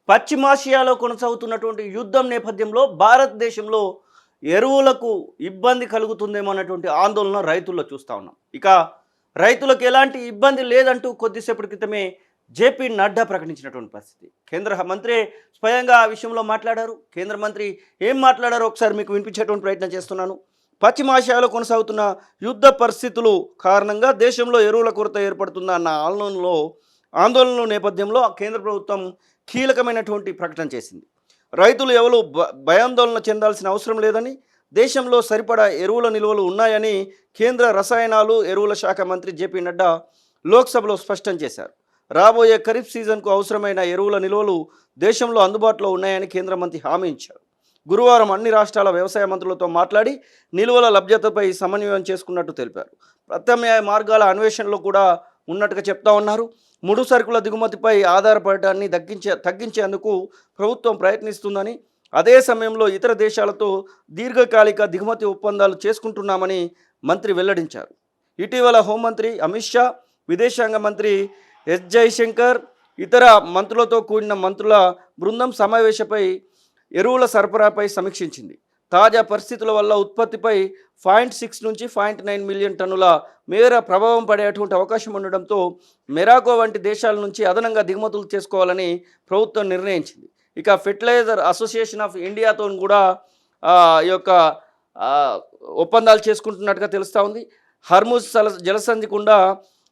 పశ్చిమాసియాలో కొనసాగుతున్నటువంటి యుద్ధం నేపథ్యంలో భారతదేశంలో ఎరువులకు ఇబ్బంది కలుగుతుందేమో అన్నటువంటి ఆందోళన రైతుల్లో చూస్తూ ఉన్నాం. ఇక రైతులకు ఎలాంటి ఇబ్బంది లేదంటూ కొద్దిసేపటి క్రితమే జేపీ నడ్డా ప్రకటించినటువంటి పరిస్థితి. కేంద్ర మంత్రి స్వయంగా ఆ విషయంలో మాట్లాడారు. కేంద్ర మంత్రి ఏం మాట్లాడారో ఒకసారి మీకు వినిపించేటువంటి ప్రయత్నం చేస్తున్నాను. పశ్చిమాసియాలో కొనసాగుతున్న యుద్ధ పరిస్థితులు కారణంగా దేశంలో ఎరువుల కొరత ఏర్పడుతుందా అన్న ఆందోళనల నేపథ్యంలో కేంద్ర ప్రభుత్వం కీలకమైనటువంటి ప్రకటన చేసింది. రైతులు ఎవరు భయాందోళన చెందాల్సిన అవసరం లేదని, దేశంలో సరిపడా ఎరువుల నిల్వలు ఉన్నాయని కేంద్ర రసాయనాలు ఎరువుల శాఖ మంత్రి జేపీ నడ్డా లోక్సభలో స్పష్టం చేశారు. రాబోయే ఖరీఫ్ సీజన్కు అవసరమైన ఎరువుల నిల్వలు దేశంలో అందుబాటులో ఉన్నాయని కేంద్ర మంత్రి హామీ ఇచ్చారు. గురువారం అన్ని రాష్ట్రాల వ్యవసాయ మంత్రులతో మాట్లాడి నిల్వల లభ్యతపై సమన్వయం చేసుకున్నట్టు తెలిపారు. ప్రత్యామ్నాయ మార్గాల అన్వేషణలో కూడా ఉన్నట్టుగా చెప్తా ఉన్నారు. ముడి సరుకుల దిగుమతిపై ఆధారపడటాన్ని తగ్గించేందుకు ప్రభుత్వం ప్రయత్నిస్తుందని, అదే సమయంలో ఇతర దేశాలతో దీర్ఘకాలిక దిగుమతి ఒప్పందాలు చేసుకుంటున్నామని మంత్రి వెల్లడించారు. ఇటీవల హోంమంత్రి అమిత్ షా, విదేశాంగ మంత్రి ఎస్ జైశంకర్, ఇతర మంత్రులతో కూడిన మంత్రుల బృందం సమావేశపై ఎరువుల సరఫరాపై సమీక్షించింది. తాజా పరిస్థితుల వల్ల ఉత్పత్తిపై 0.6 నుంచి 0.9 మిలియన్ టన్నుల మేర ప్రభావం పడేటువంటి అవకాశం ఉండడంతో మెరాకో వంటి దేశాల నుంచి అదనంగా దిగుమతులు చేసుకోవాలని ప్రభుత్వం నిర్ణయించింది. ఇక ఫెర్టిలైజర్ అసోసియేషన్ ఆఫ్ ఇండియాతో కూడా ఈ యొక్క ఒప్పందాలు చేసుకుంటున్నట్టుగా తెలుస్తూ ఉంది. హర్ముజ్ జలసంధి గుండా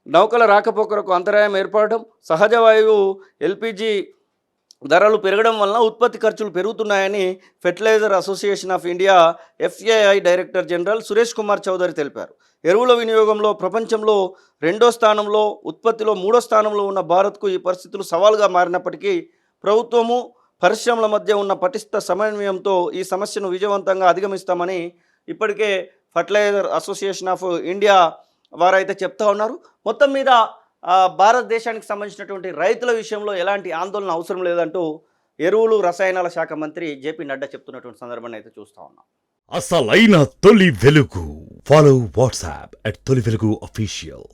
నౌకల రాకపోకలకు అంతరాయం ఏర్పడడం, సహజ వాయువు ఎల్పిజి ధరలు పెరగడం వలన ఉత్పత్తి ఖర్చులు పెరుగుతున్నాయని fertilizer association of India FAI director general Suresh Kumar Chaudhary తెలిపారు. ఎరువుల వినియోగంలో ప్రపంచంలో 2వ స్థానంలో, ఉత్పత్తిలో 3వ స్థానంలో ఉన్న భారత్కు ఈ పరిస్థితులు సవాల్గా మారినప్పటికీ ప్రభుత్వము, పరిశ్రమల మధ్య ఉన్న పటిష్ట సమన్వయంతో ఈ సమస్యను విజయవంతంగా అధిగమిస్తామని ఇప్పటికే ఫెర్టిలైజర్ అసోసియేషన్ ఆఫ్ ఇండియా వారైతే చెప్తా ఉన్నారు. మొత్తం మీద భారతదేశానికి సంబంధించినటువంటి రైతుల విషయంలో ఎలాంటి ఆందోళన అవసరం లేదంటూ ఎరువులు రసాయనాల శాఖ మంత్రి జేపీ నడ్డా చెప్తున్నటువంటి సందర్భాన్ని అయితే చూస్తూ ఉన్నాం. అసలైన తొలి వెలుగు. ఫాలో వాట్సాప్ @తొలి వెలుగు అఫీషియల్.